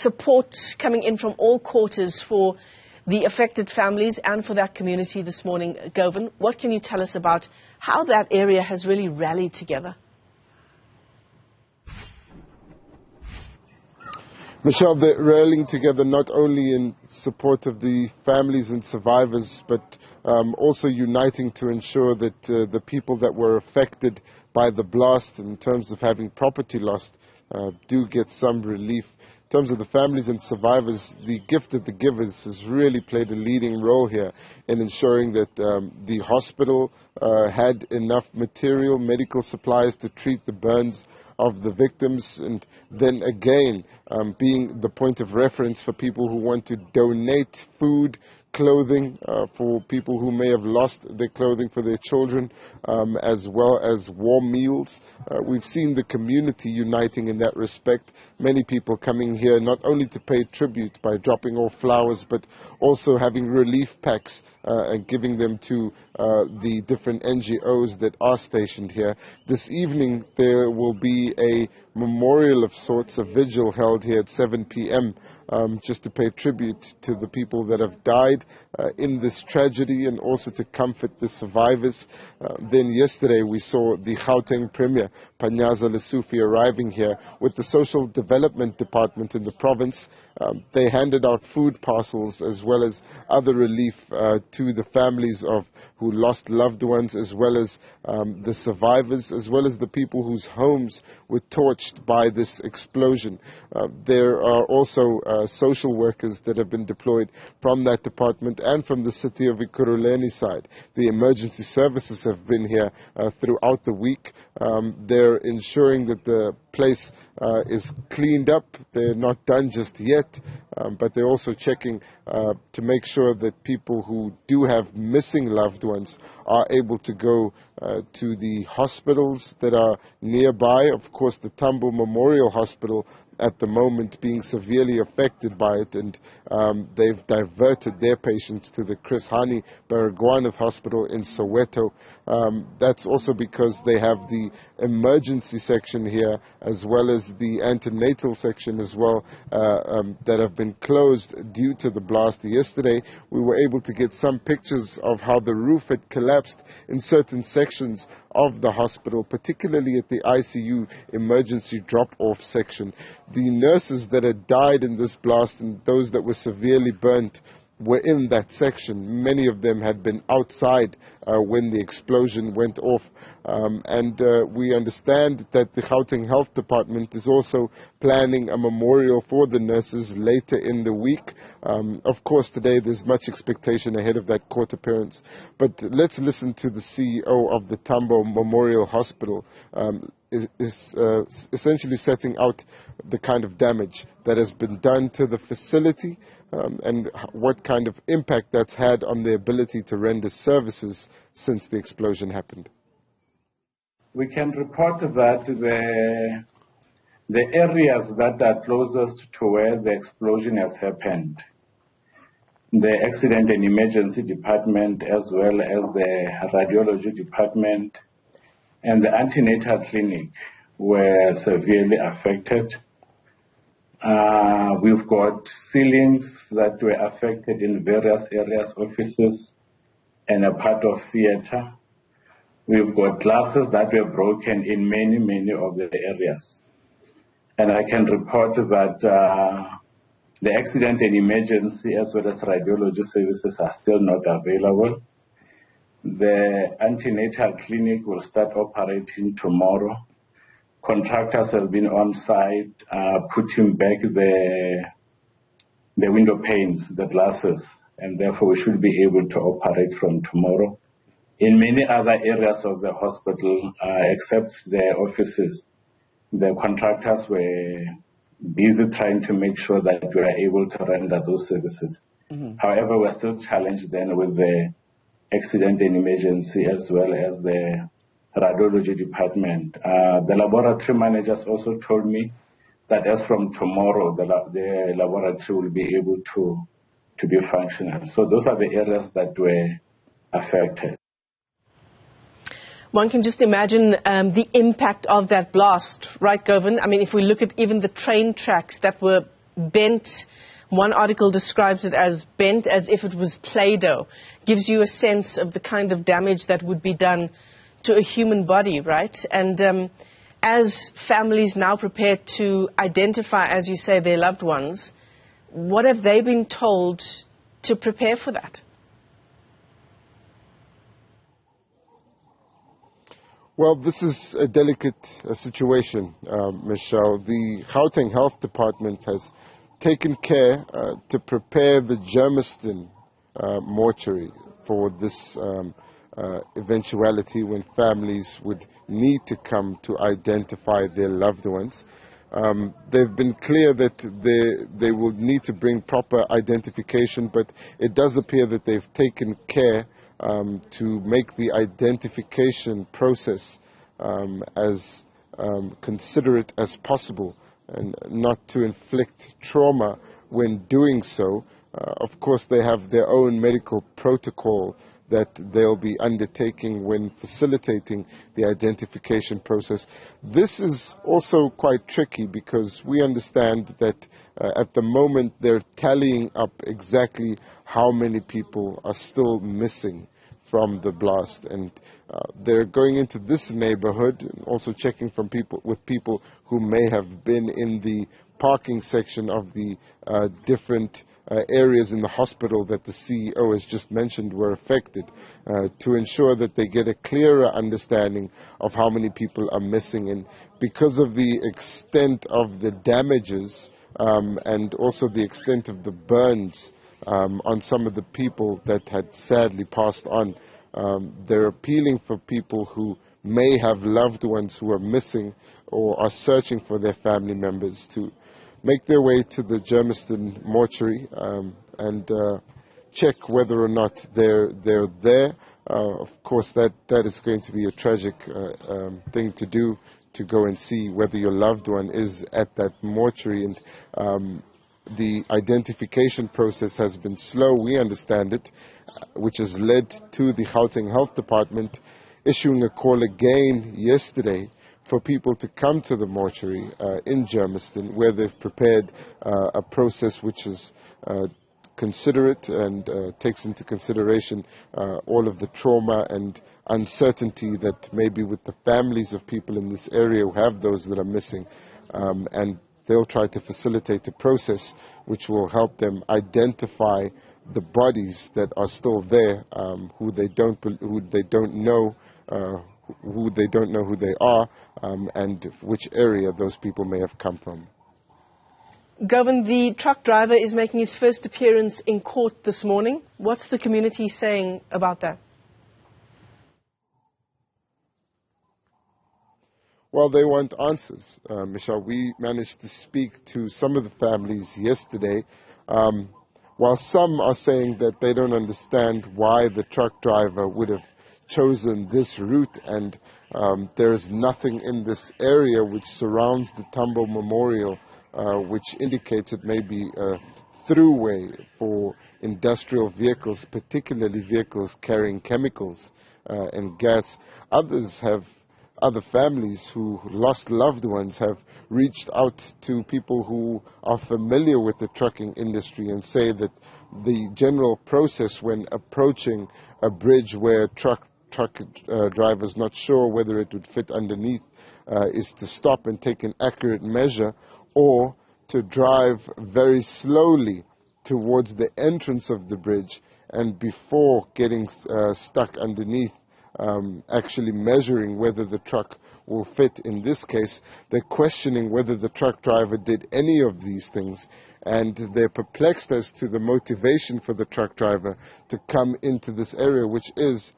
support coming in from all quarters for the affected families and for that community this morning. Govan, what can you tell us about how that area has really rallied together? Michelle, they're rallying together not only in support of the families and survivors, but also uniting to ensure that the people that were affected by the blast in terms of having property lost do get some relief. In terms of the families and survivors, the gift of the givers has really played a leading role here in ensuring that the hospital had enough material, medical supplies to treat the burns of the victims, and then again being the point of reference for people who want to donate food, clothing for people who may have lost their clothing for their children, as well as warm meals. We've seen the community uniting in that respect. Many people coming here not only to pay tribute by dropping off flowers, but also having relief packs and giving them to the different NGOs that are stationed here. This evening there will be a memorial of sorts, a vigil held here at 7 p.m. Just to pay tribute to the people that have died in this tragedy and also to comfort the survivors. Then yesterday we saw the Gauteng Premier, Panyaza Lesufi, arriving here with the Social Development Department in the province. They handed out food parcels as well as other relief to the families of who lost loved ones, as well as the survivors, as well as the people whose homes were torched by this explosion. There are also social workers that have been deployed from that department and from the city of Ekurhuleni side. The emergency services have been here throughout the week. They're ensuring that the place is cleaned up. They're not done just yet, but they're also checking to make sure that people who do have missing loved ones are able to go to the hospitals that are nearby. Of course, the Tambo Memorial Hospital at the moment being severely affected by it, and they've diverted their patients to the Chris Hani Baragwanath Hospital in Soweto. That's also because they have the emergency section here as well as the antenatal section as well that have been closed due to the blast. Yesterday we were able to get some pictures of how the roof had collapsed in certain sections of the hospital, particularly at the ICU emergency drop-off section. The nurses that had died in this blast and those that were severely burnt were in that section. Many of them had been outside when the explosion went off. And we understand that the Gauteng Health Department is also planning a memorial for the nurses later in the week. Of course, today there's much expectation ahead of that court appearance. But let's listen to the CEO of the Tambo Memorial Hospital. Is essentially setting out the kind of damage that has been done to the facility and what kind of impact that's had on the ability to render services since the explosion happened. We can report that the areas that are closest to where the explosion has happened, the Accident and Emergency Department as well as the Radiology Department and the antenatal clinic were severely affected. We've got ceilings that were affected in various areas, offices and a part of theater. We've got glasses that were broken in many of the areas. And I can report that the accident and emergency as well as radiology services are still not available. The antenatal clinic will start operating tomorrow. Contractors have been on site putting back the window panes, the glasses, and therefore we should be able to operate from tomorrow. In many other areas of the hospital, except the offices, the contractors were busy trying to make sure that we are able to render those services. However, we're still challenged then with the accident and emergency as well as the radiology department. The laboratory managers also told me that as from tomorrow, the laboratory will be able to be functional. So those are the areas that were affected. One can just imagine the impact of that blast, right, Govan? I mean, if we look at even the train tracks that were bent. One article describes it as bent as if it was Play-Doh. Gives you a sense of the kind of damage that would be done to a human body, right? And as families now prepare to identify, as you say, their loved ones, what have they been told to prepare for that? Well, this is a delicate situation, Michelle. The Gauteng Health Department has taken care to prepare the Germiston mortuary for this eventuality when families would need to come to identify their loved ones. They've been clear that they will need to bring proper identification, but it does appear that they've taken care to make the identification process as considerate as possible and not to inflict trauma when doing so. Of course, they have their own medical protocol that they'll be undertaking when facilitating the identification process. This is also quite tricky because we understand that at the moment they're tallying up exactly how many people are still missing from the blast, and they're going into this neighborhood and also checking from people who may have been in the parking section of the different areas in the hospital that the CEO has just mentioned were affected, to ensure that they get a clearer understanding of how many people are missing. And because of the extent of the damages and also the extent of the burns on some of the people that had sadly passed on, they're appealing for people who may have loved ones who are missing or are searching for their family members to make their way to the Germiston mortuary and check whether or not they're there. Of course, that is going to be a tragic thing to do, to go and see whether your loved one is at that mortuary. And the identification process has been slow, we understand it, which has led to the Gauteng Health Department issuing a call again yesterday for people to come to the mortuary in Germiston, where they've prepared a process which is considerate and takes into consideration all of the trauma and uncertainty that may be with the families of people in this area who have those that are missing. And they'll try to facilitate a process which will help them identify the bodies that are still there, who they don't know who they are, and which area those people may have come from. Govan, the truck driver is making his first appearance in court this morning. What's the community saying about that? Well, they want answers, Michelle. We managed to speak to some of the families yesterday. While some are saying that they don't understand why the truck driver would have chosen this route, and there is nothing in this area which surrounds the Tambo Memorial which indicates it may be a throughway for industrial vehicles, particularly vehicles carrying chemicals and gas. Other families who lost loved ones have reached out to people who are familiar with the trucking industry and say that the general process when approaching a bridge where truck drivers not sure whether it would fit underneath is to stop and take an accurate measure, or to drive very slowly towards the entrance of the bridge, and before getting stuck underneath, actually measuring whether the truck will fit. In this case, they're questioning whether the truck driver did any of these things, and they're perplexed as to the motivation for the truck driver to come into this area, which is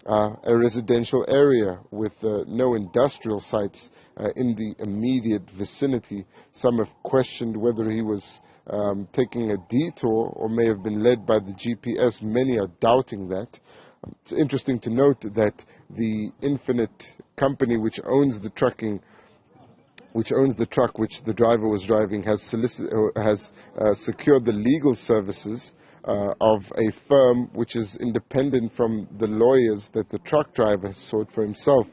a residential area with no industrial sites in the immediate vicinity. Some have questioned whether he was taking a detour or may have been led by the GPS. Many are doubting that. It's interesting to note that the Infinite company which owns the truck which the driver was driving has secured the legal services of a firm which is independent from the lawyers that the truck driver has sought for himself.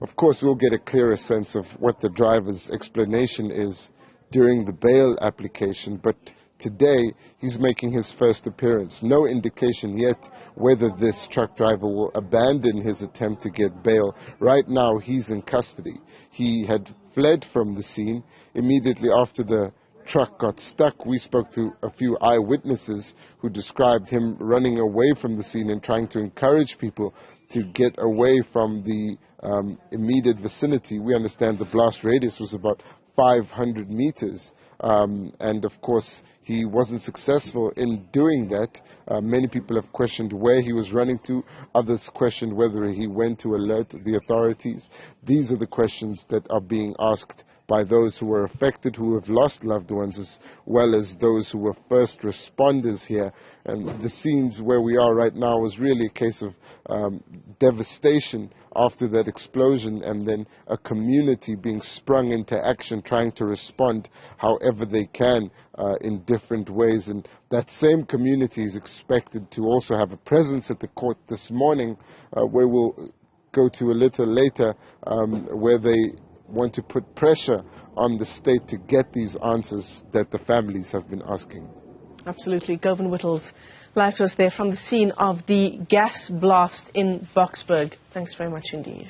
Of course, we'll get a clearer sense of what the driver's explanation is during the bail application, but today he's making his first appearance. No indication yet whether this truck driver will abandon his attempt to get bail. Right now he's in custody. He had fled from the scene immediately after the truck got stuck. We spoke to a few eyewitnesses who described him running away from the scene and trying to encourage people to get away from the immediate vicinity. We understand the blast radius was about 500 meters. And of course, he wasn't successful in doing that. Many people have questioned where he was running to. Others questioned whether he went to alert the authorities. These are the questions that are being asked by those who were affected, who have lost loved ones, as well as those who were first responders here. And the scenes where we are right now was really a case of devastation after that explosion, and then a community being sprung into action, trying to respond however they can in different ways. And that same community is expected to also have a presence at the court this morning, where we'll go to a little later, where they want to put pressure on the state to get these answers that the families have been asking. Absolutely. Govan Whittles, live to us there from the scene of the gas blast in Boksburg. Thanks very much indeed.